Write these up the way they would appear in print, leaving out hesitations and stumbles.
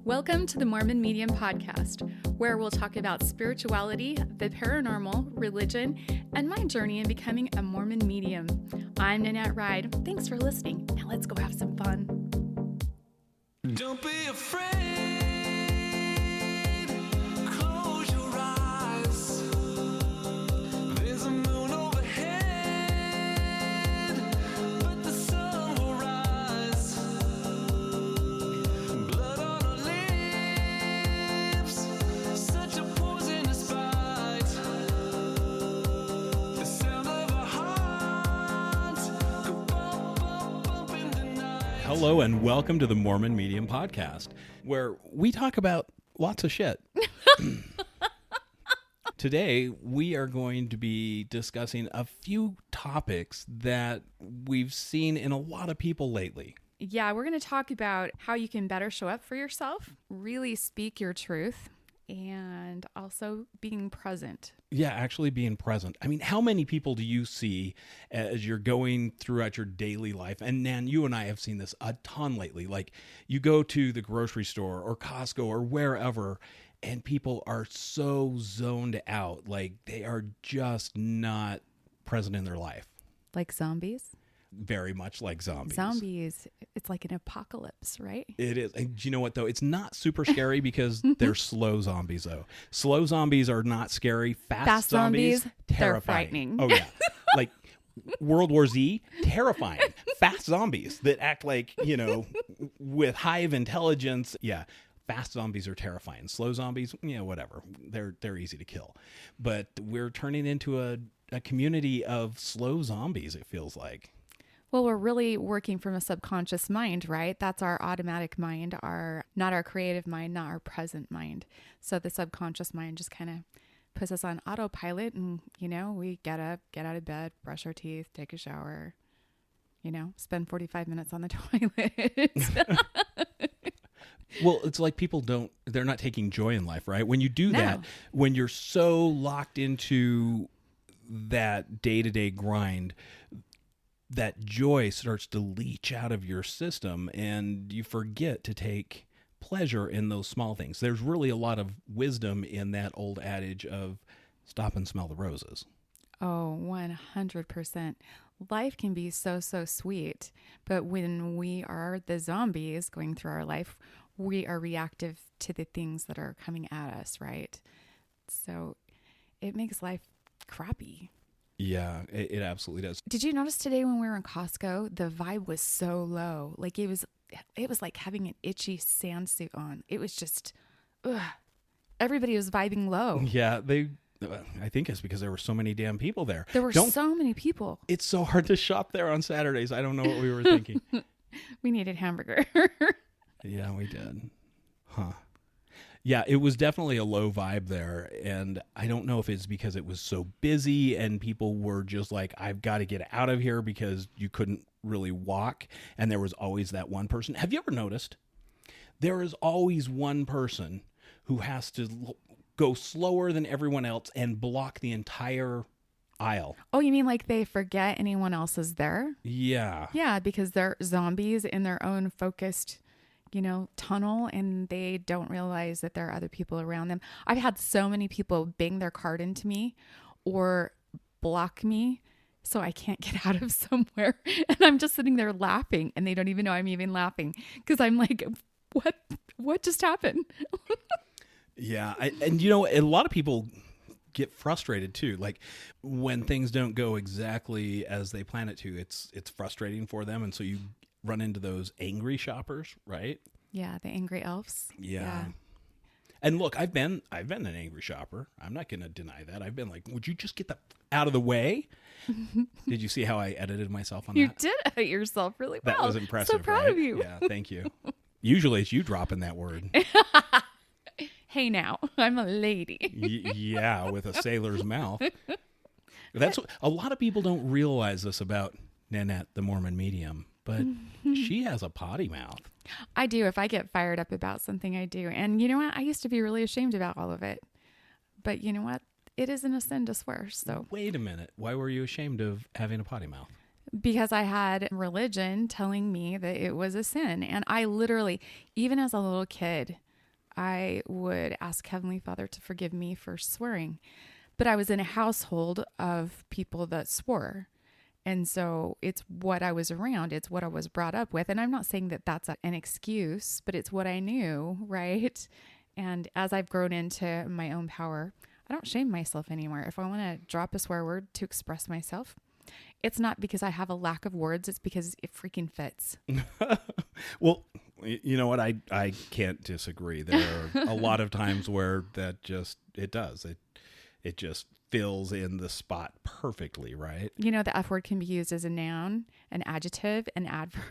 Welcome to the Mormon Medium Podcast, where we'll talk about spirituality, the paranormal, religion, and my journey in becoming a Mormon medium. I'm Nannette Ride. Thanks for listening. Now let's go have some fun. Don't be afraid. Close your eyes. There's a moon overhead, but the sun will rise. Blood on our lips, such a poisonous bite. The sound of our hearts go bump, bump, bump in the night. Hello and welcome to the Mormon Medium Podcast, where we talk about lots of shit. Today, we are going to be discussing a few topics that we've seen in a lot of people lately. Yeah, we're going to talk about how you can better show up for yourself, really speak your truth, and also being present. Yeah, actually being present. I mean, how many people do you see as you're going throughout your daily life? And Nan, you and I have seen this a ton lately. Like you go to the grocery store or Costco or wherever, and people are so zoned out. Like they are just not present in their life. Like zombies? Very much like zombies. Zombies, it's like an apocalypse, right? It is. And do you know what, though? It's not super scary because they're slow zombies, though. Slow zombies are not scary. Fast zombies, they're terrifying. frightening. Oh, yeah. Like World War Z, terrifying. Fast zombies that act like, you know, with hive intelligence. Yeah. Fast zombies are terrifying. Slow zombies, yeah, whatever. They're easy to kill. But we're turning into a community of slow zombies, it feels like. Well, we're really working from a subconscious mind, right? That's our automatic mind, not our creative mind, not our present mind. So the subconscious mind just kind of puts us on autopilot and, you know, we get up, get out of bed, brush our teeth, take a shower, you know, spend 45 minutes on the toilet. Well, it's like they're not taking joy in life, right? When you do that, when you're so locked into that day-to-day grind, that joy starts to leach out of your system and you forget to take pleasure in those small things. There's really a lot of wisdom in that old adage of stop and smell the roses. Oh, 100%. Life can be so, so sweet. But when we are the zombies going through our life, we are reactive to the things that are coming at us, right? So it makes life crappy. Yeah, it absolutely does. Did you notice today when we were in Costco, the vibe was so low? Like it was like having an itchy sand suit on. It was just, everybody was vibing low. Yeah, I think it's because there were so many damn people there. There were so many people. It's so hard to shop there on Saturdays. I don't know what we were thinking. We needed hamburger. Yeah, we did. Huh. Yeah, it was definitely a low vibe there, and I don't know if it's because it was so busy and people were just like, I've got to get out of here because you couldn't really walk, and there was always that one person. Have you ever noticed? There is always one person who has to go slower than everyone else and block the entire aisle. Oh, you mean like they forget anyone else is there? Yeah. Yeah, because they're zombies in their own focused tunnel, and they don't realize that there are other people around them. I've had so many people bang their cart into me or block me so I can't get out of somewhere. And I'm just sitting there laughing, and they don't even know I'm even laughing because I'm like, what just happened? Yeah. And a lot of people get frustrated too. Like when things don't go exactly as they plan it to, it's frustrating for them. And so you run into those angry shoppers, right? Yeah, the angry elves. Yeah. And look, I've been an angry shopper. I'm not going to deny that. I've been like, would you just get out of the way? Did you see how I edited myself on that? You did edit yourself really well. That was impressive. So proud of you. Yeah, thank you. Usually it's you dropping that word. Hey now, I'm a lady. Yeah, with a sailor's mouth. That's what, a lot of people don't realize this about Nannette, the Mormon medium. But she has a potty mouth. I do. If I get fired up about something, I do. And you know what? I used to be really ashamed about all of it. But you know what? It isn't a sin to swear. So wait a minute. Why were you ashamed of having a potty mouth? because I had religion telling me that it was a sin. And I literally, even as a little kid, I would ask Heavenly Father to forgive me for swearing. But I was in a household of people that swore. And so it's what I was around. It's what I was brought up with. And I'm not saying that that's an excuse, but it's what I knew, right? And as I've grown into my own power, I don't shame myself anymore. If I want to drop a swear word to express myself, it's not because I have a lack of words. It's because it freaking fits. Well, you know what? I can't disagree. There are a lot of times where that just, it does. It just fills in the spot perfectly, right? You know, the F word can be used as a noun, an adjective, an adverb.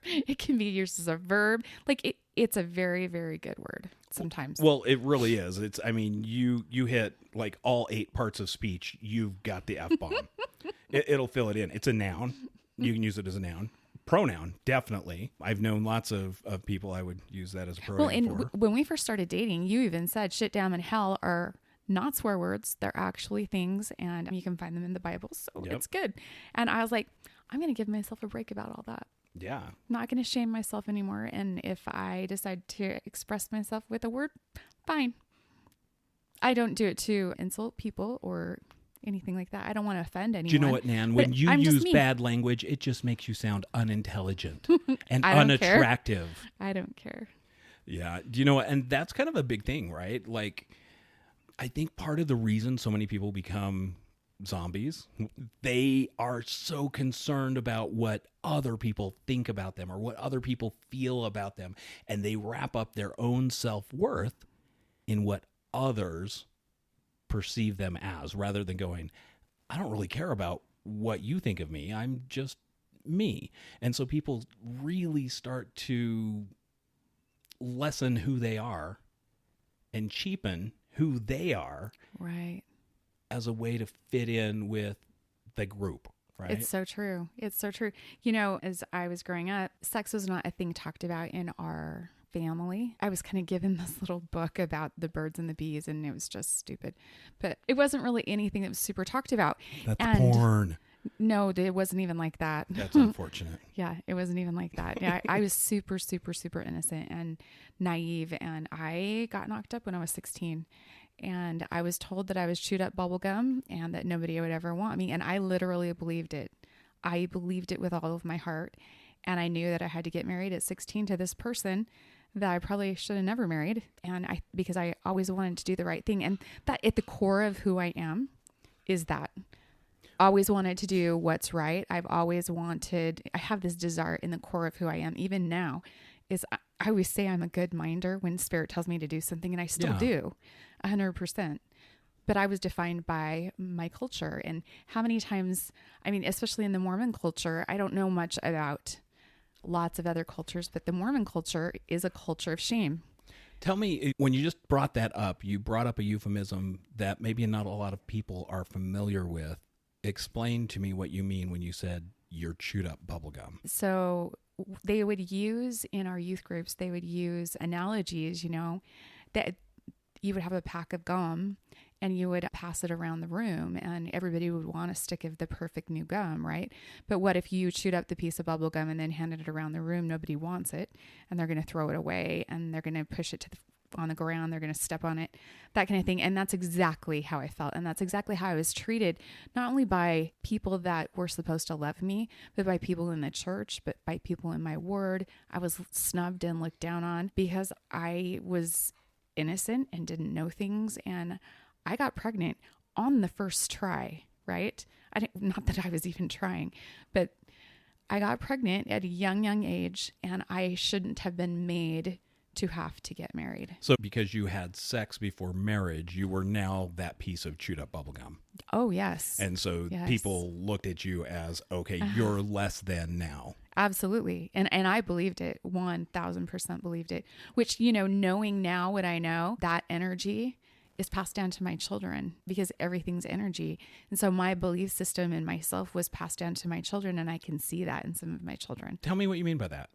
It can be used as a verb. Like it's a very, very good word sometimes. Well, it really is. It's, I mean, you hit like all 8 parts of speech. You've got the F-bomb. It'll fill it in. It's a noun. You can use it as a noun. Pronoun, definitely. I've known lots of people I would use that as a pronoun Well, and for. when we first started dating, you even said shit, damn, and hell are not swear words. They're actually things, and you can find them in the Bible. So Yep. it's good. And I was like, I'm going to give myself a break about all that. Yeah. I'm not going to shame myself anymore. And if I decide to express myself with a word, fine. I don't do it to insult people or anything like that. I don't want to offend anyone. Do you know what, Nan? When But you I'm just use me. bad language, it just makes you sound unintelligent and I don't care. unattractive. I don't care. Yeah. Do you know what? And that's kind of a big thing, right? Like, I think part of the reason so many people become zombies, they are so concerned about what other people think about them or what other people feel about them. And they wrap up their own self-worth in what others perceive them as, rather than going, I don't really care about what you think of me. I'm just me. And so people really start to lessen who they are and cheapen who they are Right. as a way to fit in with the group, right? It's so true. It's so true. You know, as I was growing up, sex was not a thing talked about in our family. I was kind of given this little book about the birds and the bees, and it was just stupid. But it wasn't really anything that was super talked about. That's And porn. No, it wasn't even like that. That's unfortunate. Yeah, it wasn't even like that. Yeah, I was super, super, super innocent and naive. And I got knocked up when I was 16. And I was told that I was chewed up bubble gum and that nobody would ever want me. And I literally believed it. I believed it with all of my heart. And I knew that I had to get married at 16 to this person that I probably should have never married. And because I always wanted to do the right thing. And that at the core of who I am is that. Always wanted to do what's right. I have this desire in the core of who I am. Even now I always say I'm a good minder when Spirit tells me to do something, and I still do 100%. But I was defined by my culture, and how many times, I mean, especially in the Mormon culture, I don't know much about lots of other cultures, but the Mormon culture is a culture of shame. Tell me, when you just brought that up, you brought up a euphemism that maybe not a lot of people are familiar with. Explain to me what you mean when you said you're chewed up bubblegum. So they would use in our youth groups, they would use analogies, you know, that you would have a pack of gum and you would pass it around the room and everybody would want a stick of the perfect new gum, right? But what if you chewed up the piece of bubble gum and then handed it around the room? Nobody wants it and they're going to throw it away and they're going to push it on the ground. They're going to step on it, that kind of thing. And that's exactly how I felt. And that's exactly how I was treated, not only by people that were supposed to love me, but by people in the church, but by people in my ward. I was snubbed and looked down on because I was innocent and didn't know things. And I got pregnant on the first try, right? Not that I was even trying, but I got pregnant at a young age and I shouldn't have been made to have to get married. So because you had sex before marriage, you were now that piece of chewed up bubblegum. Oh, yes. And so Yes. people looked at you as, okay, you're less than now. Absolutely. And I believed it, 1000% believed it, which, you know, knowing now what I know, that energy is passed down to my children because everything's energy. And so my belief system in myself was passed down to my children, and I can see that in some of my children. Tell me what you mean by that.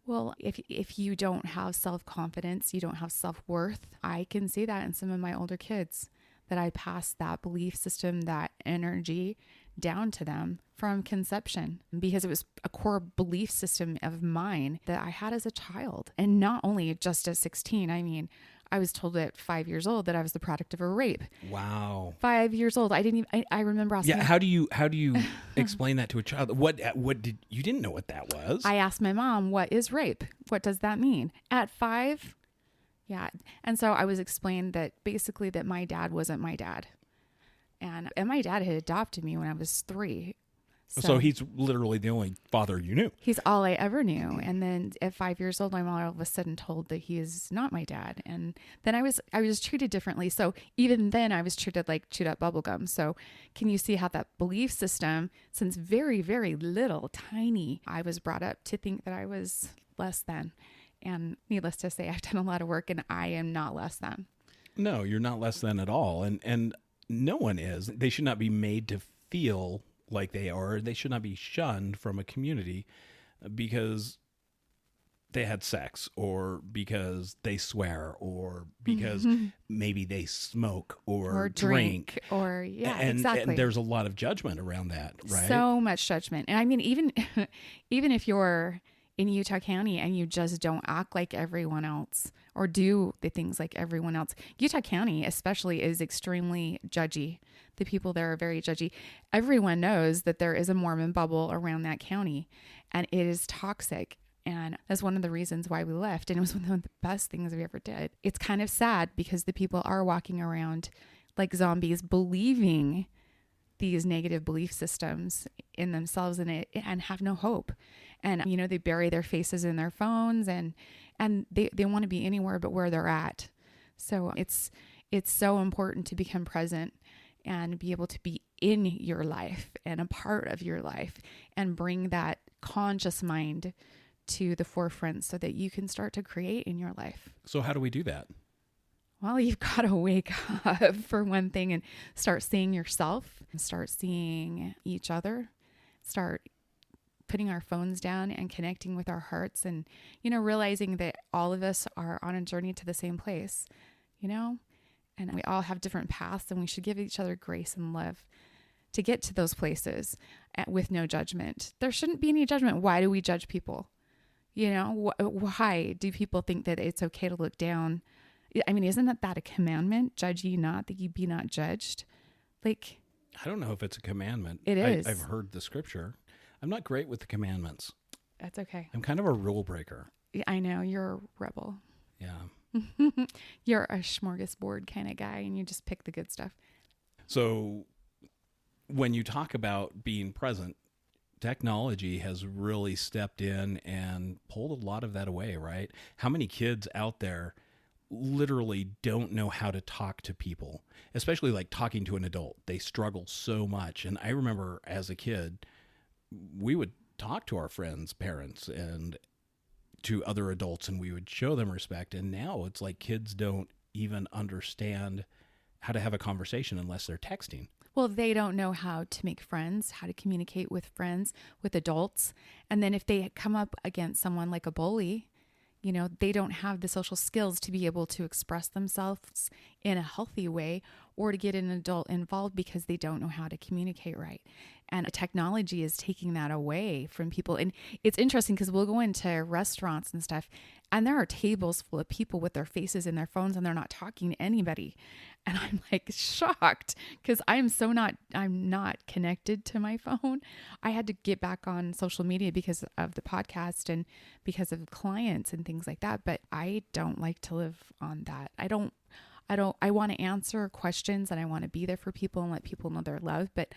Well, if you don't have self-confidence, you don't have self-worth, I can see that in some of my older kids, that I passed that belief system, that energy down to them from conception, because it was a core belief system of mine that I had as a child. And not only just at 16, I mean, I was told at 5 years old that I was the product of a rape. Wow. 5 years old. I didn't even, I remember asking. Yeah. How do you explain that to a child? What did you didn't know what that was? I asked my mom, what is rape? What does that mean? At 5? Yeah. And so I was explained that basically that my dad wasn't my dad. And my dad had adopted me when I was 3. So he's literally the only father you knew. He's all I ever knew. And then at 5 years old, my mom all of a sudden told that he is not my dad. And then I was treated differently. So even then I was treated like chewed up bubble gum. So can you see how that belief system, since very, very little, tiny, I was brought up to think that I was less than. And needless to say, I've done a lot of work and I am not less than. No, you're not less than at all. And no one is. They should not be made to feel like they are. They should not be shunned from a community because they had sex, or because they swear, or because maybe they smoke or drink. Or and there's a lot of judgment around that, right? So much judgment. And I mean, even if you're in Utah County and you just don't act like everyone else or do the things like everyone else, Utah County especially is extremely judgy. The people there are very judgy. Everyone knows that there is a Mormon bubble around that county, and it is toxic. And that's one of the reasons why we left. And it was one of the best things we ever did. It's kind of sad because the people are walking around like zombies, believing these negative belief systems in themselves and have no hope. And, you know, they bury their faces in their phones and they want to be anywhere but where they're at. So it's so important to become present and be able to be in your life and a part of your life and bring that conscious mind to the forefront so that you can start to create in your life. So how do we do that? Well, you've got to wake up for one thing and start seeing yourself, start seeing each other, start putting our phones down and connecting with our hearts and, you know, realizing that all of us are on a journey to the same place, you know, and we all have different paths and we should give each other grace and love to get to those places with no judgment. There shouldn't be any judgment. Why do we judge people? You know, why do people think that it's okay to look down? I mean, isn't that a commandment? Judge ye not, that ye be not judged. Like, I don't know if it's a commandment. It is. I've heard the scripture. I'm not great with the commandments. That's okay. I'm kind of a rule breaker. I know, you're a rebel. Yeah. You're a smorgasbord kind of guy and you just pick the good stuff. So when you talk about being present, technology has really stepped in and pulled a lot of that away, right? How many kids out there literally don't know how to talk to people, especially like talking to an adult? They struggle so much. And I remember as a kid, we would talk to our friends' parents and to other adults, and we would show them respect. And now it's like kids don't even understand how to have a conversation unless they're texting. Well, they don't know how to make friends, how to communicate with friends, with adults. And then if they come up against someone like a bully, you know, they don't have the social skills to be able to express themselves in a healthy way or to get an adult involved because they don't know how to communicate right. And technology is taking that away from people. And it's interesting because we'll go into restaurants and stuff, and there are tables full of people with their faces in their phones and they're not talking to anybody. And I'm like shocked because I'm not connected to my phone. I had to get back on social media because of the podcast and because of clients and things like that. But I don't like to live on that. I want to answer questions and I want to be there for people and let people know they're loved. But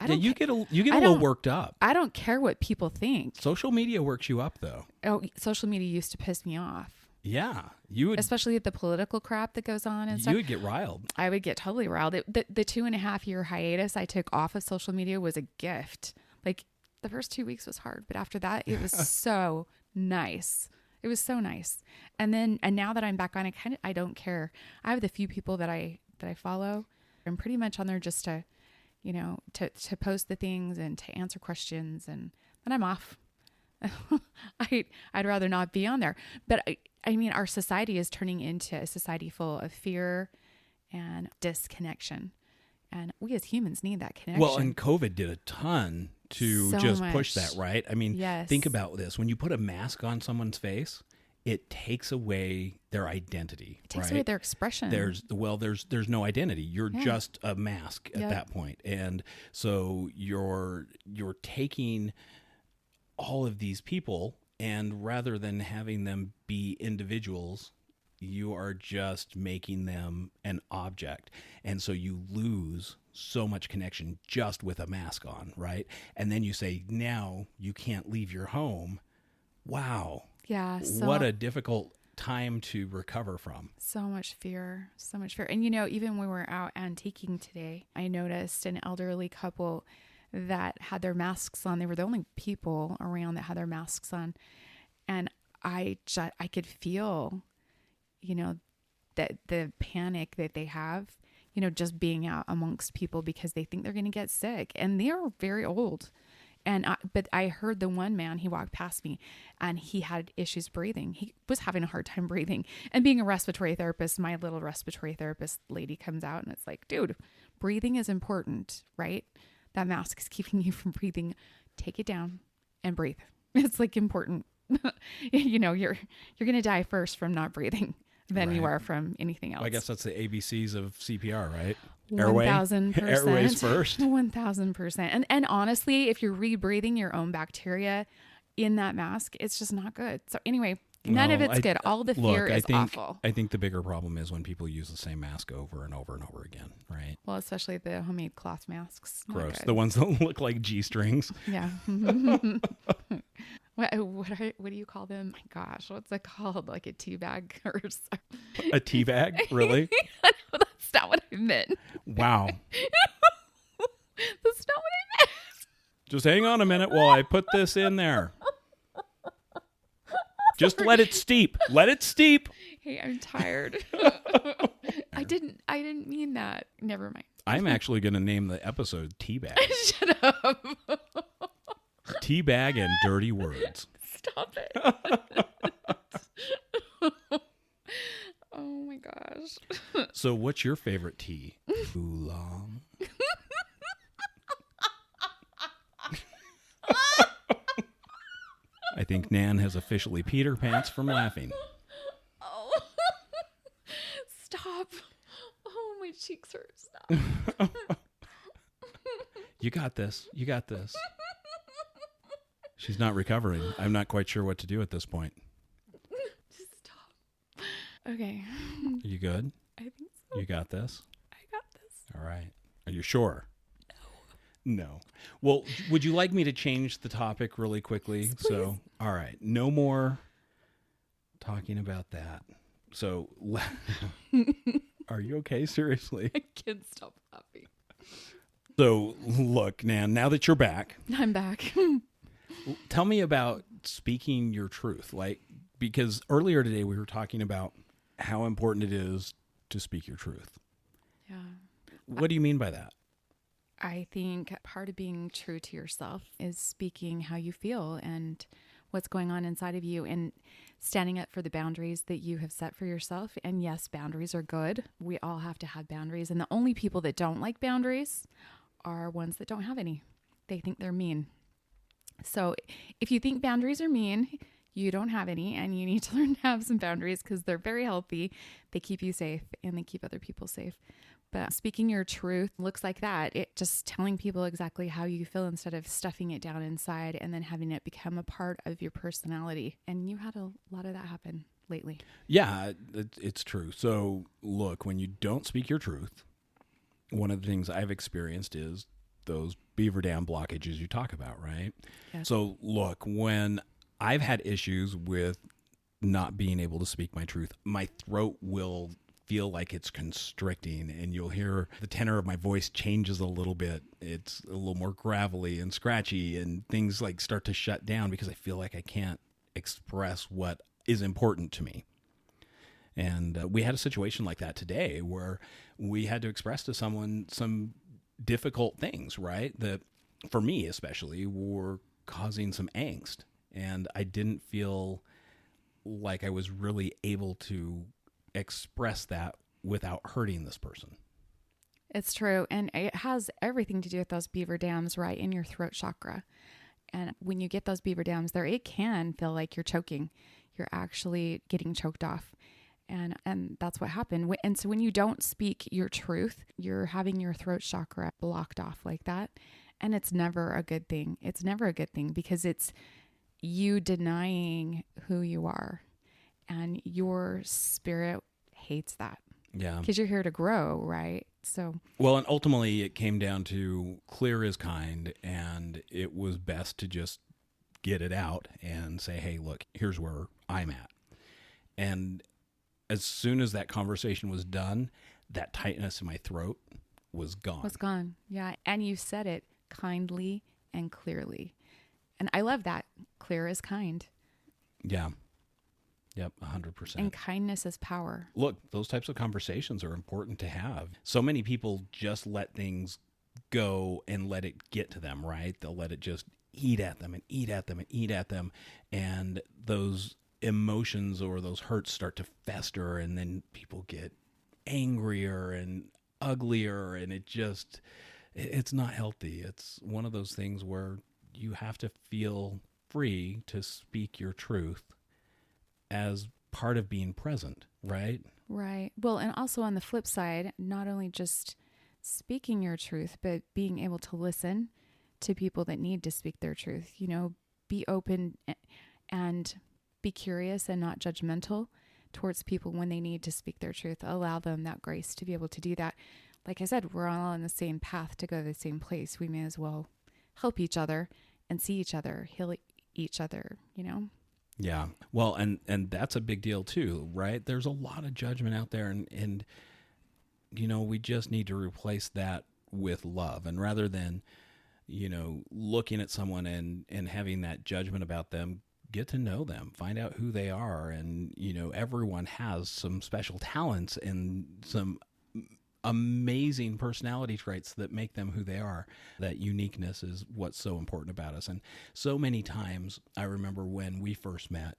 you get a little worked up. I don't care what people think. Social media works you up, though. Oh, social media used to piss me off. Yeah, you would, especially the political crap that goes on and stuff. You would get riled. I would get totally riled. The 2.5 year hiatus I took off of social media was a gift. Like the first 2 weeks was hard, but after that it was so nice. It was so nice. And now that I'm back on it, I don't care. I have the few people that I follow. I'm pretty much on there just to, you know, to post the things and to answer questions, and then I'm off. I'd rather not be on there. But I mean, our society is turning into a society full of fear and disconnection. And we as humans need that connection. Well, and COVID did a ton to So just push much. that, right? I mean, Yes. think about this. When you put a mask on someone's face, it takes away their identity. It takes right? away their expression. There's no identity. You're Yeah. just a mask at Yep. that point. And so you're taking all of these people, and rather than having them be individuals, you are just making them an object. And so you lose so much connection just with a mask on, right? And then you say, now you can't leave your home. Wow. Yeah. So, What a difficult time to recover from. so much fear. So much fear. And, even when we were out antiquing today, I noticed an elderly couple that had their masks on. They were the only people around that had their masks on. And I could feel, that the panic that they have, just being out amongst people because they think they're going to get sick. And they are very old. But I heard the one man, he walked past me and he had issues breathing. He was having a hard time breathing. And being a respiratory therapist, my little respiratory therapist lady comes out and it's like, dude, breathing is important, right? That mask is keeping you from breathing. Take it down and breathe. It's like important. You're going to die first from not breathing than you Right. are from anything else. I guess that's the ABCs of CPR, right? 1,000%. Airways first. 1,000%. And honestly, if you're rebreathing your own bacteria in that mask, it's just not good. So anyway, none of Well, it's good. All the fear is awful. I think the bigger problem is when people use the same mask over and over and over again, right? Well, especially the homemade cloth masks. Not Gross. good. The ones that look like G-strings. Yeah. What do you call them? My gosh, what's it called? Like a tea bag or something? A tea bag? Really? No, that's not what I meant. Wow. That's not what I meant. Just hang on a minute while I put this in there. Just let it steep. Let it steep. Hey, I'm tired. I didn't mean that. Never mind. I'm actually going to name the episode Teabag. Shut up. Teabag and dirty words. Stop it. Oh my gosh. So what's your favorite tea? Oolong. I think Nan has officially peed her pants from laughing. Oh. Stop. Oh, my cheeks hurt. Stop. You got this. You got this. She's not recovering. I'm not quite sure what to do at this point. Just stop. Okay. Are you good? I think so. You got this? I got this. All right. Are you sure? No. Well, would you like me to change the topic really quickly? Please. So, all right. No more talking about that. So, are you okay? Seriously? I can't stop laughing. So, look, Nan, now that you're back, I'm back. tell me about speaking your truth. Because earlier today we were talking about how important it is to speak your truth. Yeah. What do you mean by that? I think part of being true to yourself is speaking how you feel and what's going on inside of you and standing up for the boundaries that you have set for yourself. And yes, boundaries are good. We all have to have boundaries. And the only people that don't like boundaries are ones that don't have any. They think they're mean. So if you think boundaries are mean, you don't have any, and you need to learn to have some boundaries because they're very healthy. They keep you safe and they keep other people safe. But speaking your truth looks like that. It just telling people exactly how you feel instead of stuffing it down inside and then having it become a part of your personality. And you had a lot of that happen lately. Yeah, it's true. So, look, when you don't speak your truth, one of the things I've experienced is those beaver dam blockages you talk about, right? Yes. So, look, when I've had issues with not being able to speak my truth, my throat will feel like it's constricting, and you'll hear the tenor of my voice changes a little bit. It's a little more gravelly and scratchy, and things like start to shut down because I feel like I can't express what is important to me. And we had a situation like that today where we had to express to someone some difficult things, right? That for me especially were causing some angst, and I didn't feel like I was really able to express that without hurting this person. It's true. And it has everything to do with those beaver dams right in your throat chakra. And when you get those beaver dams there, it can feel like you're choking. You're actually getting choked off. And that's what happened. And so when you don't speak your truth, you're having your throat chakra blocked off like that. And it's never a good thing. It's never a good thing because it's you denying who you are. And your spirit hates that. Yeah. Because you're here to grow, right? So, Well, and ultimately it came down to clear is kind, and it was best to just get it out and say, hey, look, here's where I'm at. And as soon as that conversation was done, that tightness in my throat was gone. was gone. Yeah. And you said it kindly and clearly. And I love that. Clear is kind. Yeah. Yep, 100%. And kindness is power. Look, those types of conversations are important to have. So many people just let things go and let it get to them, right? They'll let it just eat at them and eat at them and eat at them. And those emotions or those hurts start to fester, and then people get angrier and uglier, and it's not healthy. It's one of those things where you have to feel free to speak your truth as part of being present, right? Right. Well, and also on the flip side, not only just speaking your truth, but being able to listen to people that need to speak their truth. You know, be open and be curious and not judgmental towards people when they need to speak their truth. Allow them that grace to be able to do that. Like I said, we're all on the same path to go to the same place. We may as well help each other and see each other, heal each other, you know? Yeah. Well, and that's a big deal too, right? There's a lot of judgment out there, and you know, we just need to replace that with love. And rather than, you know, looking at someone and having that judgment about them, get to know them, find out who they are. And, you know, everyone has some special talents and some amazing personality traits that make them who they are. That uniqueness is what's so important about us. And so many times, I remember when we first met,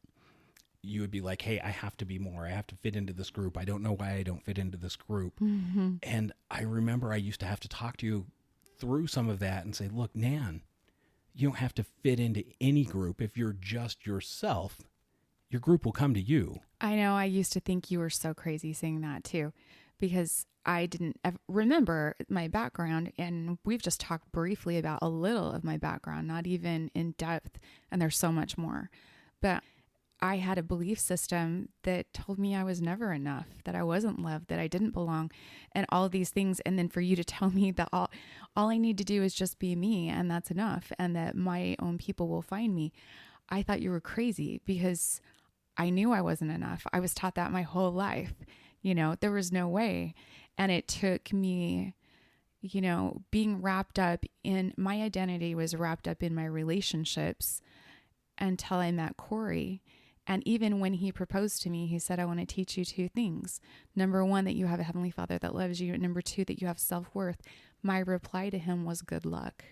you would be like, hey, I have to be more. I have to fit into this group. I don't know why I don't fit into this group. Mm-hmm. And I remember I used to have to talk to you through some of that and say, look, Nan, you don't have to fit into any group. If you're just yourself, your group will come to you. I know. I used to think you were so crazy saying that too, because I didn't remember my background, and we've just talked briefly about a little of my background, not even in depth, and there's so much more. But I had a belief system that told me I was never enough, that I wasn't loved, that I didn't belong, and all of these things. And then for you to tell me that all I need to do is just be me, and that's enough, and that my own people will find me. I thought you were crazy because I knew I wasn't enough. I was taught that my whole life. You know, there was no way. And it took me, you know, being wrapped up in my identity was wrapped up in my relationships until I met Corey. And even when he proposed to me, he said, I want to teach you two things. Number one, that you have a Heavenly Father that loves you. And number two, that you have self-worth. My reply to him was good luck,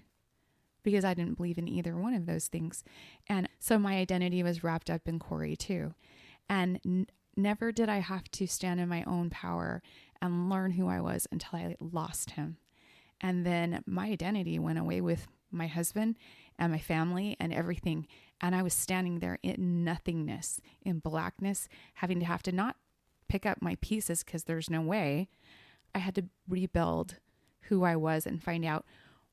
because I didn't believe in either one of those things. And so my identity was wrapped up in Corey too. And never did I have to stand in my own power and learn who I was until I lost him. And then my identity went away with my husband and my family and everything. And I was standing there in nothingness, in blackness, having to have to not pick up my pieces because there's no way. I had to rebuild who I was and find out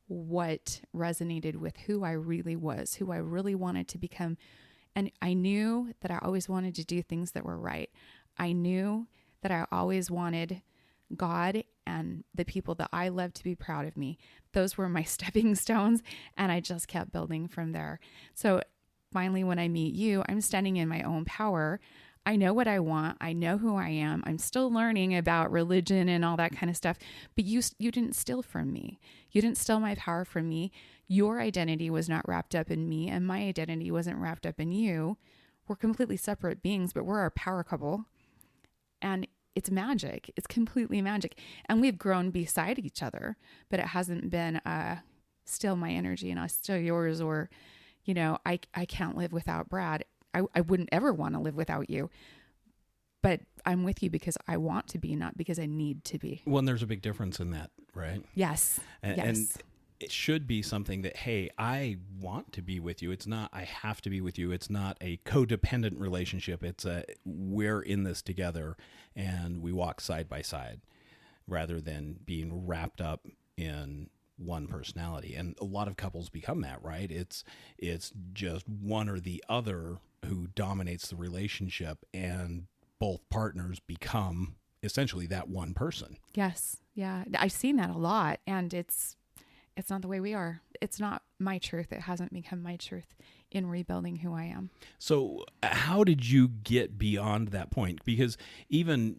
what resonated with who I really was, who I really wanted to become. And I knew that I always wanted to do things that were right. I knew that I always wanted God and the people that I loved to be proud of me. Those were my stepping stones, and I just kept building from there. So finally, when I meet you, I'm standing in my own power. I know what I want. I know who I am. I'm still learning about religion and all that kind of stuff, but you didn't steal from me. You didn't steal my power from me. Your identity was not wrapped up in me, and my identity wasn't wrapped up in you. We're completely separate beings, but we're our power couple. And it's magic. It's completely magic. And we've grown beside each other, but it hasn't been steal my energy and I steal yours, or, you know, I can't live without Brad. I wouldn't ever want to live without you. But I'm with you because I want to be, not because I need to be. Well, and there's a big difference in that right? Yes. And, Yes. and it should be something that, hey, I want to be with you. It's not, I have to be with you. It's not a codependent relationship. It's a, we're in this together and we walk side by side rather than being wrapped up in one personality. And a lot of couples become that, right? It's just one or the other who dominates the relationship, and both partners become essentially that one person. Yes. Yeah. I've seen that a lot, and it's not the way we are. It's not my truth. It hasn't become my truth in rebuilding who I am. So how did you get beyond that point? Because even,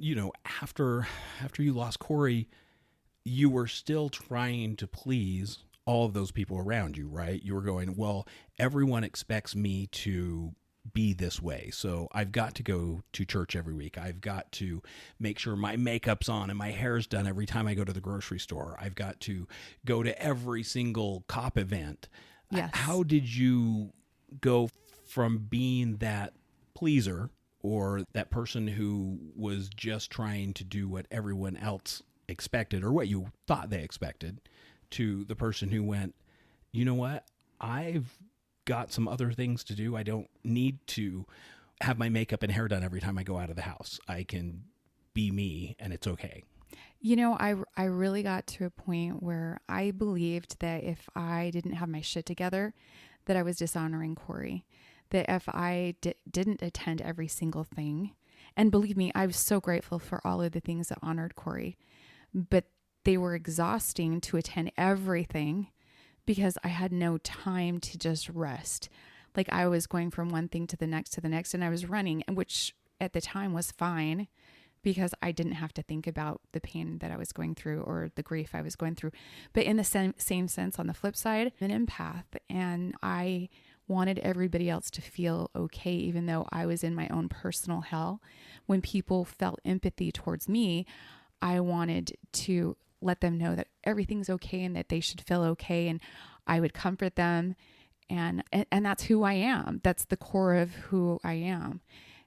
after you lost Corey, you were still trying to please all of those people around you, right? You were going, well, everyone expects me to be this way, so I've got to go to church every week. I've got to make sure my makeup's on and my hair's done every time I go to the grocery store. I've got to go to every single cop event. Yes. How did you go from being that pleaser or that person who was just trying to do what everyone else expected or what you thought they expected to the person who went, you know what? I've got some other things to do. I don't need to have my makeup and hair done every time I go out of the house. I can be me and it's okay. I really got to a point where I believed that if I didn't have my shit together, that I was dishonoring Corey. That if I didn't attend every single thing, and believe me, I was so grateful for all of the things that honored Corey, but they were exhausting to attend everything because I had no time to just rest. Like I was going from one thing to the next, and I was running, which at the time was fine because I didn't have to think about the pain that I was going through or the grief I was going through. But in the same sense, on the flip side, I'm an empath, and I wanted everybody else to feel okay, even though I was in my own personal hell. When people felt empathy towards me, I wanted to let them know that everything's okay and that they should feel okay, and I would comfort them, and that's who I am. That's the core of who I am.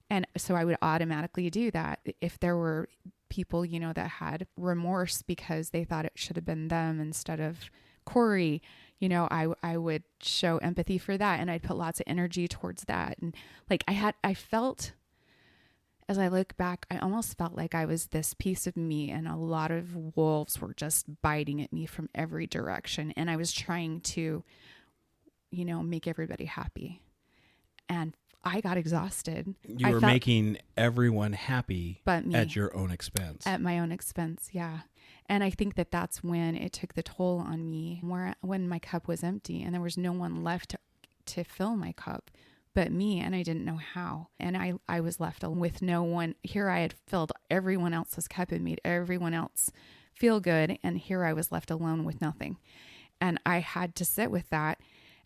And so I would automatically do that. If there were people, that had remorse because they thought it should have been them instead of Corey, I would show empathy for that, and I'd put lots of energy towards that. And like I felt, as I look back, I almost felt like I was this piece of me, and a lot of wolves were just biting at me from every direction. And I was trying to, make everybody happy. And I got exhausted. You were making everyone happy but me, at your own expense. At my own expense, yeah. And I think that that's when it took the toll on me, when my cup was empty and there was no one left to fill my cup but me, and I didn't know how. And I was left with no one. Here I had filled everyone else's cup and made everyone else feel good, and here I was left alone with nothing. And I had to sit with that,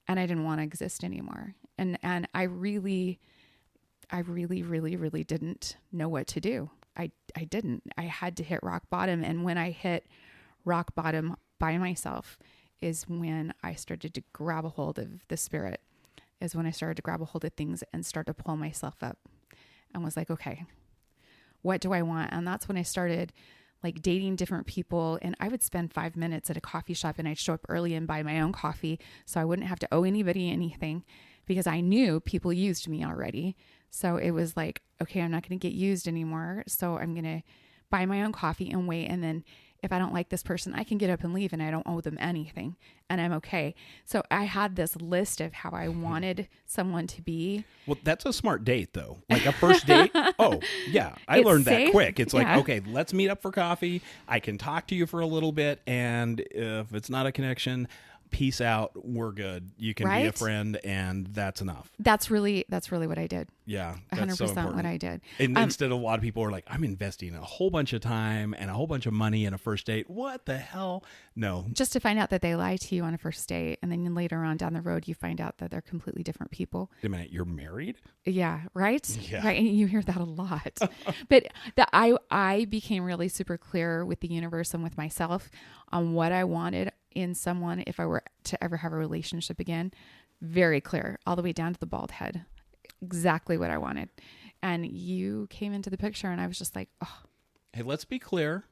and I didn't want to exist anymore. And I really didn't know what to do. I didn't. I had to hit rock bottom. And when I hit rock bottom by myself is when I started to grab a hold of the Spirit, is when I started to grab a hold of things and start to pull myself up and was like, okay, what do I want? And that's when I started like dating different people. And I would spend 5 minutes at a coffee shop, and I'd show up early and buy my own coffee so I wouldn't have to owe anybody anything, because I knew people used me already. So it was like, okay, I'm not going to get used anymore. So I'm going to buy my own coffee and wait. And then if I don't like this person, I can get up and leave, and I don't owe them anything, and I'm okay. So I had this list of how I wanted someone to be. Well, that's a smart date, though. Like a first date. Oh, yeah. I It's learned safe. that quick. It's like, Yeah. okay, let's meet up for coffee. I can talk to you for a little bit. And if it's not a connection, peace out. We're good. You can be a Right? friend, and that's enough. That's really what I did. Yeah. 100% That's so important. what I did. And instead, a lot of people are like, I'm investing a whole bunch of time and a whole bunch of money in a first date. What the hell? No. Just to find out that they lie to you on a first date, and then later on down the road, you find out that they're completely different people. Wait a minute. You're married? Yeah. Right. Yeah. Right. And you hear that a lot, but I became really super clear with the universe and with myself on what I wanted in someone if I were to ever have a relationship again. Very clear, all the way down to the bald head, exactly what I wanted. And you came into the picture, and I was just like, oh, Hey, let's be clear.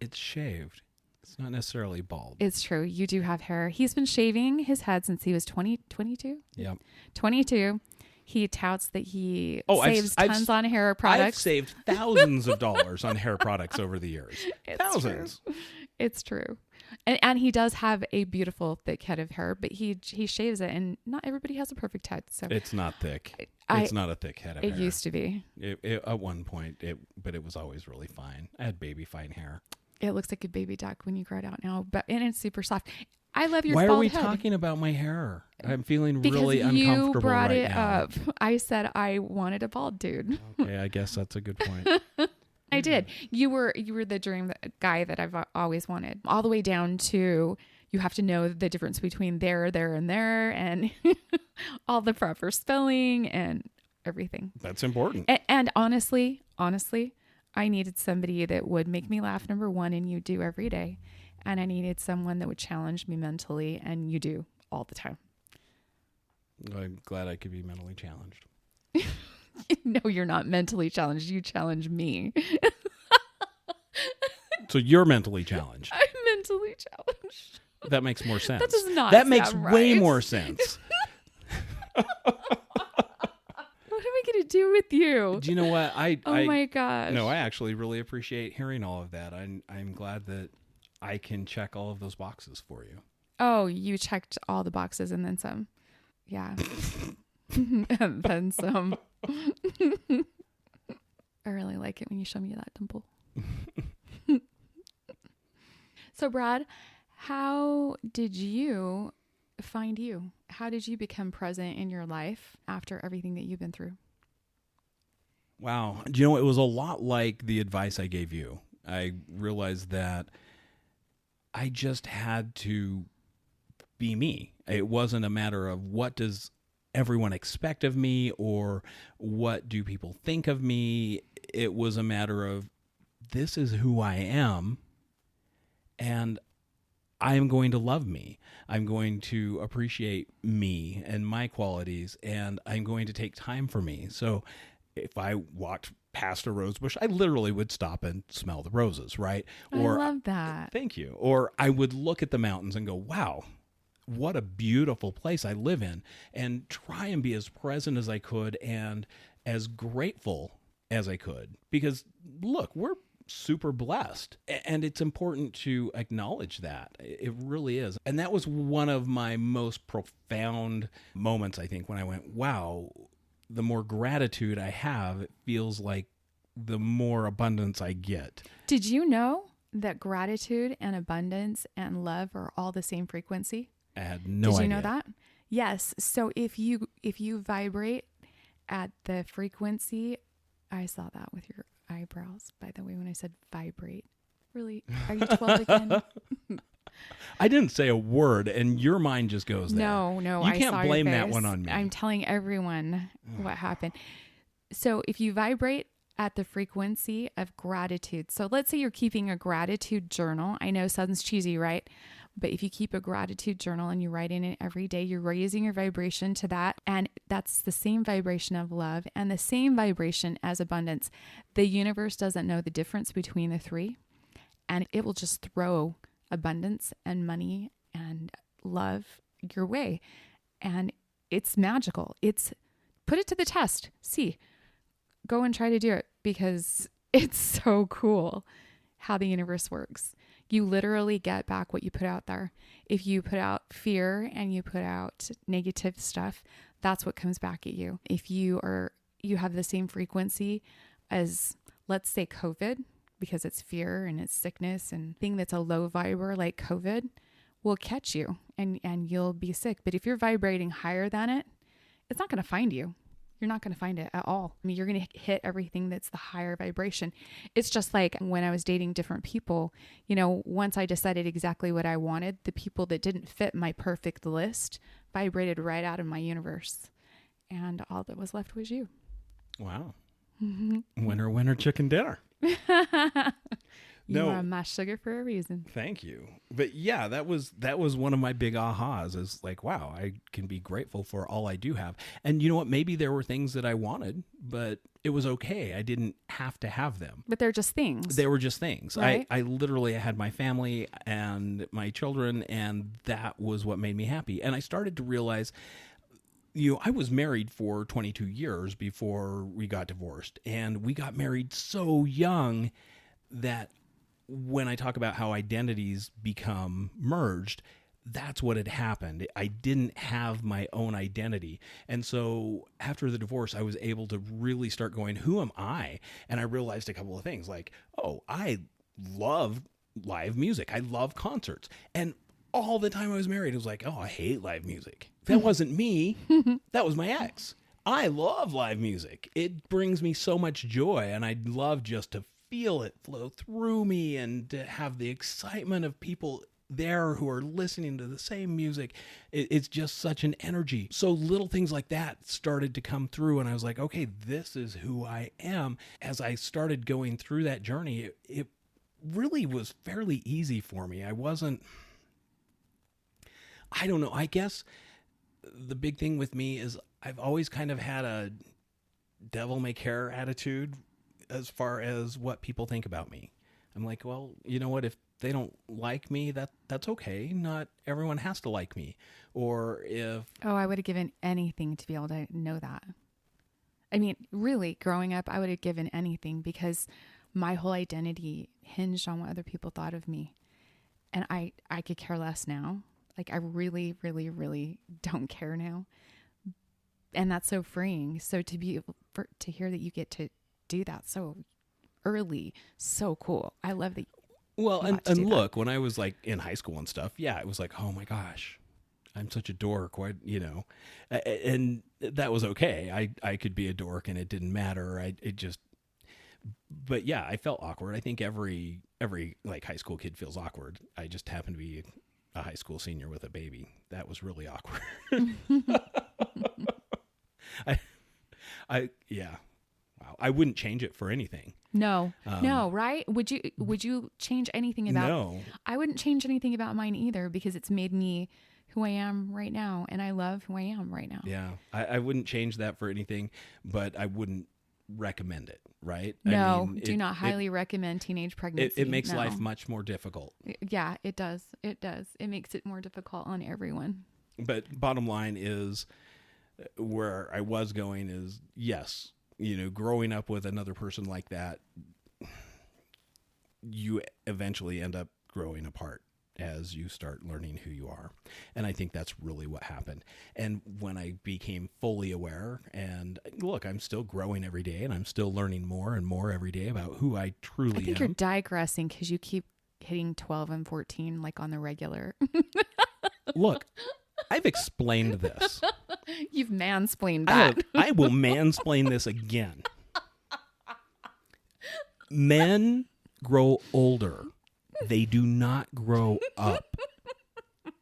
It's shaved. It's not necessarily bald. It's true. You do have hair. He's been shaving his head since he was 22. Yeah. 22. He touts that he I've- saves I've- tons on hair I've products. saved thousands of dollars on hair products over the years. It's Thousands. True. It's true. And he does have a beautiful thick head of hair, but he shaves it, and not everybody has a perfect head. So It's not thick. I- It's not a thick head of it hair. used to be. At one point, but it was always really fine. I had baby fine hair. It looks like a baby duck when you grow it out now, and it's super soft. I love your Why are bald we head. talking about my hair? I'm feeling Because really uncomfortable you brought right it now. up. I said I wanted a bald dude. Okay, I guess that's a good point. I did. You were the dream guy that I've always wanted. All the way down to you have to know the difference between there, and there, and all the proper spelling and everything. That's important. And honestly, I needed somebody that would make me laugh, number one, and you do every day. And I needed someone that would challenge me mentally, and you do all the time. I'm glad I could be mentally challenged. No, you're not mentally challenged. You challenge me. So you're mentally challenged. I'm mentally challenged. That makes more sense. That does not That makes sound way right. more sense. What am I going to do with you? Do you know what? Oh my gosh. No, I actually really appreciate hearing all of that. I'm glad that I can check all of those boxes for you. Oh, you checked all the boxes and then some. Yeah. And then some. I really like it when you show me that dimple. So, Brad, how did you find you? How did you become present in your life after everything that you've been through? Wow. Do you know, it was a lot like the advice I gave you. I realized that I just had to be me. It wasn't a matter of what does everyone expect of me or what do people think of me. It was a matter of this is who I am, and I am going to love me. I'm going to appreciate me and my qualities, and I'm going to take time for me. So if I walked past a rose bush, I literally would stop and smell the roses, right? I love that. Thank you. Or I would look at the mountains and go, wow, what a beautiful place I live in, and try and be as present as I could and as grateful as I could. Because look, we're super blessed, and it's important to acknowledge that. It really is. And that was one of my most profound moments, I think, when I went, wow, the more gratitude I have, it feels like the more abundance I get. Did you know that gratitude and abundance and love are all the same frequency? I had no idea. Did you know that? Yes. So if you vibrate at the frequency, I saw that with your eyebrows, by the way, when I said vibrate. Really? Are you 12 again? I didn't say a word, and your mind just goes there. No, You I can't saw your blame that face. one on me. I'm telling everyone what happened. So if you vibrate at the frequency of gratitude, so let's say you're keeping a gratitude journal. I know it sounds cheesy, right? But if you keep a gratitude journal and you write in it every day, you're raising your vibration to that. And that's the same vibration of love and the same vibration as abundance. The universe doesn't know the difference between the three, and it will just throw abundance and money and love your way. And it's magical. Put it to the test. See, go and try to do it, because it's so cool how the universe works. You literally get back what you put out there. If you put out fear and you put out negative stuff, that's what comes back at you. If you have the same frequency as, let's say, COVID, because it's fear and it's sickness, and thing that's a low viber like COVID will catch you and you'll be sick. But if you're vibrating higher than it, it's not going to find you. You're not going to find it at all. I mean, you're going to hit everything that's the higher vibration. It's just like when I was dating different people, once I decided exactly what I wanted, the people that didn't fit my perfect list vibrated right out of my universe. And all that was left was you. Wow. Winner, winner, chicken dinner. You are my sugar for a reason. Thank you. But yeah, that was one of my big ahas, is like, wow, I can be grateful for all I do have. And you know what? Maybe there were things that I wanted, but it was okay. I didn't have to have them. But they're just things. They were just things. Right. I literally had my family and my children, and that was what made me happy. And I started to realize, I was married for 22 years before we got divorced, and we got married so young that when I talk about how identities become merged, that's what had happened. I didn't have my own identity. And so after the divorce, I was able to really start going, who am I? And I realized a couple of things like, oh, I love live music. I love concerts. And all the time I was married, it was like, oh, I hate live music. That wasn't me. That was my ex. I love live music. It brings me so much joy, and I'd love just to feel it flow through me and to have the excitement of people there who are listening to the same music. It's just such an energy. So little things like that started to come through, and I was like, okay, this is who I am. As I started going through that journey, it really was fairly easy for me. I don't know, I guess the big thing with me is I've always kind of had a devil may care attitude as far as what people think about me. I'm like, well, you know what? If they don't like me, that's okay. Not everyone has to like me. Or if... Oh, I would have given anything to be able to know that. I mean, really, growing up, I would have given anything because my whole identity hinged on what other people thought of me. And I could care less now. Like, I really, really, really don't care now. And that's so freeing. So to be able to hear that you get to do that so early, so cool. I love that. Well, and look, when I was like in high school and stuff, yeah, it was like, oh my gosh, I'm such a dork. What, and that was okay. I could be a dork and it didn't matter. But yeah, I felt awkward. I think every like high school kid feels awkward. I just happened to be a high school senior with a baby. That was really awkward. Yeah. Wow. I wouldn't change it for anything. No, right? Would you change anything about? No. I wouldn't change anything about mine either because it's made me who I am right now, and I love who I am right now. Yeah, I wouldn't change that for anything, but I wouldn't recommend it. Right? No, do not highly recommend teenage pregnancy. It makes life much more difficult. Yeah, it does. It does. It makes it more difficult on everyone. But bottom line is, where I was going is, yes, growing up with another person like that, you eventually end up growing apart as you start learning who you are. And I think that's really what happened. And when I became fully aware, and look, I'm still growing every day and I'm still learning more and more every day about who I truly am. I think you're digressing because you keep hitting 12 and 14 like on the regular. Look, I've explained this. You've mansplained that. I will mansplain this again. Men grow older. They do not grow up.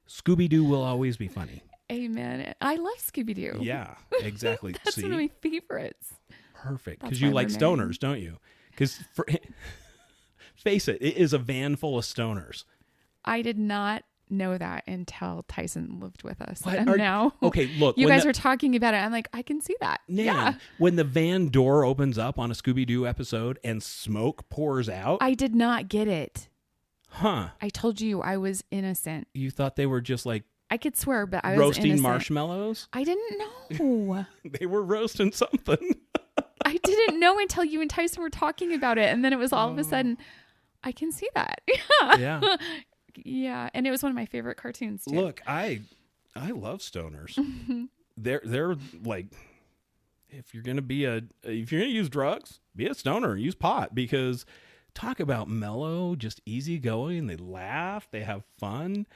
Scooby-Doo will always be funny. Amen. I love Scooby-Doo. Yeah, exactly. That's See? one of my favorites. Perfect. That's Because you why like we're stoners, married. don't you? Because face it is a van full of stoners. I did not know that until Tyson lived with us. What And now, okay, look. you when guys were talking about it. I'm like, I can see that. Man, Yeah. when the van door opens up on a Scooby-Doo episode and smoke pours out. I did not get it. Huh. I told you I was innocent. You thought they were just like I could swear, but I was roasting innocent. marshmallows? I didn't know. They were roasting something. I didn't know until you and Tyson were talking about it. And then it was all of a sudden, I can see that. Yeah. Yeah. And it was one of my favorite cartoons too. Look, I love stoners. They're like, if you're gonna use drugs, be a stoner, use pot, because talk about mellow, just easygoing. They laugh, they have fun.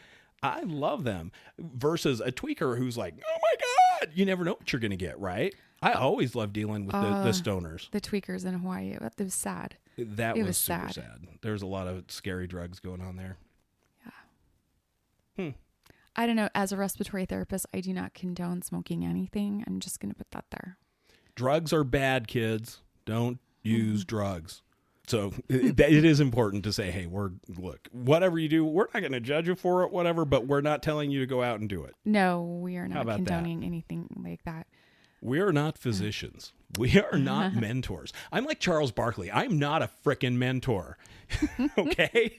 I love them versus a tweaker who's like, oh my God, you never know what you're gonna get, right? I always love dealing with the stoners. The tweakers in Hawaii. That was sad. That It was was super sad. sad. There's a lot of scary drugs going on there. I don't know. As a respiratory therapist, I do not condone smoking anything. I'm just going to put that there. Drugs are bad, kids. Don't use drugs. So it is important to say, hey, look, whatever you do, we're not going to judge you for it, whatever, but we're not telling you to go out and do it. No, we are How not about condoning anything like that. We are not physicians. We are not mentors. I'm like Charles Barkley. I'm not a frickin' mentor. Okay?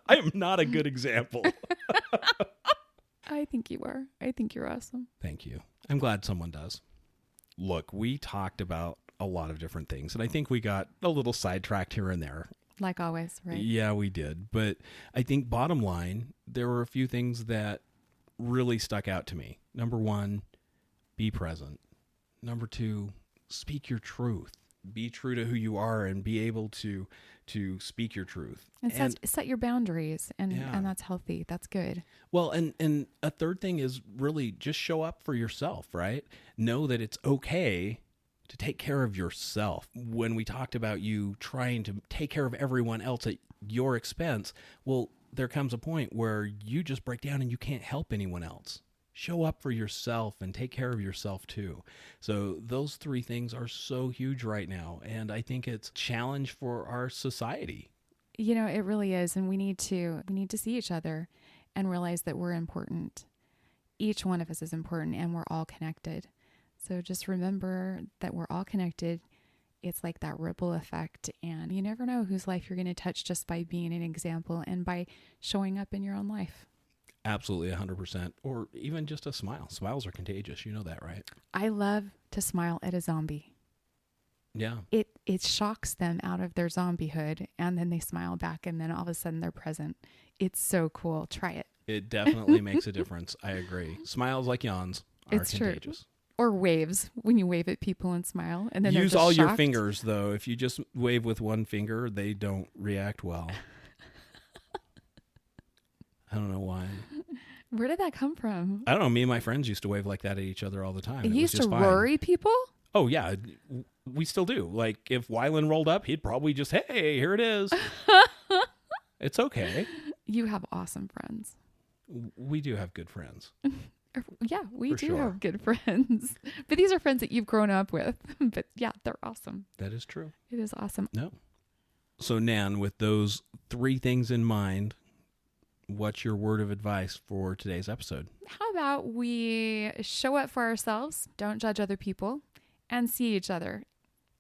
I am not a good example. I think you are. I think you're awesome. Thank you. I'm glad someone does. Look, we talked about a lot of different things, and I think we got a little sidetracked here and there. Like always, right? Yeah, we did. But I think bottom line, there were a few things that really stuck out to me. Number one, be present. Number two, speak your truth. Be true to who you are and be able to speak your truth. And set your boundaries, and Yeah. that's healthy. That's good. Well, and a third thing is really just show up for yourself, right? Know that it's okay to take care of yourself. When we talked about you trying to take care of everyone else at your expense, well, there comes a point where you just break down and you can't help anyone else. Show up for yourself and take care of yourself too. So those three things are so huge right now. And I think it's a challenge for our society. You know, it really is. And we need to see each other and realize that we're important. Each one of us is important and we're all connected. So just remember that we're all connected. It's like that ripple effect. And you never know whose life you're going to touch just by being an example and by showing up in your own life. Absolutely 100%. Or even just a smile. Smiles are contagious. You know that, right? I love to smile at a zombie. Yeah. It shocks them out of their zombiehood, and then they smile back, and then all of a sudden they're present. It's so cool. Try it. It definitely makes a difference. I agree. Smiles like yawns are It's true. contagious. Or waves, when you wave at people and smile, and then they're Use just all your shocked. fingers, though. If you just wave with one finger, they don't react well. I don't know why. Where did that come from? I don't know. Me and my friends used to wave like that at each other all the time. It was used to just fine. worry people? Oh, yeah. We still do. Like, if Wyland rolled up, he'd probably just, hey, here it is. It's okay. You have awesome friends. We do have good friends. Yeah, we For do sure. have good friends. But these are friends that you've grown up with. But yeah, they're awesome. That is true. It is awesome. No. So, Nan, with those three things in mind, what's your word of advice for today's episode? How about we show up for ourselves, don't judge other people, and see each other.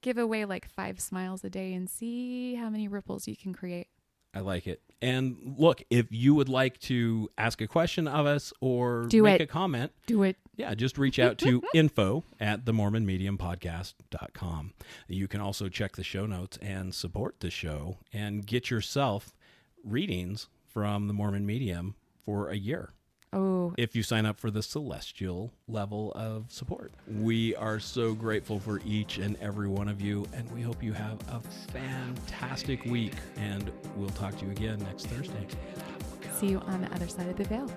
Give away like 5 smiles a day and see how many ripples you can create. I like it. And look, if you would like to ask a question of us or Do make it. a comment, Do it. yeah, just reach out to info@themormonmediumpodcast.com. You can also check the show notes and support the show and get yourself readings from the Mormon Medium for a year Oh, if you sign up for the celestial level of support. We are so grateful for each and every one of you, and we hope you have a fantastic week, and we'll talk to you again next Thursday. see you on the other side of the veil.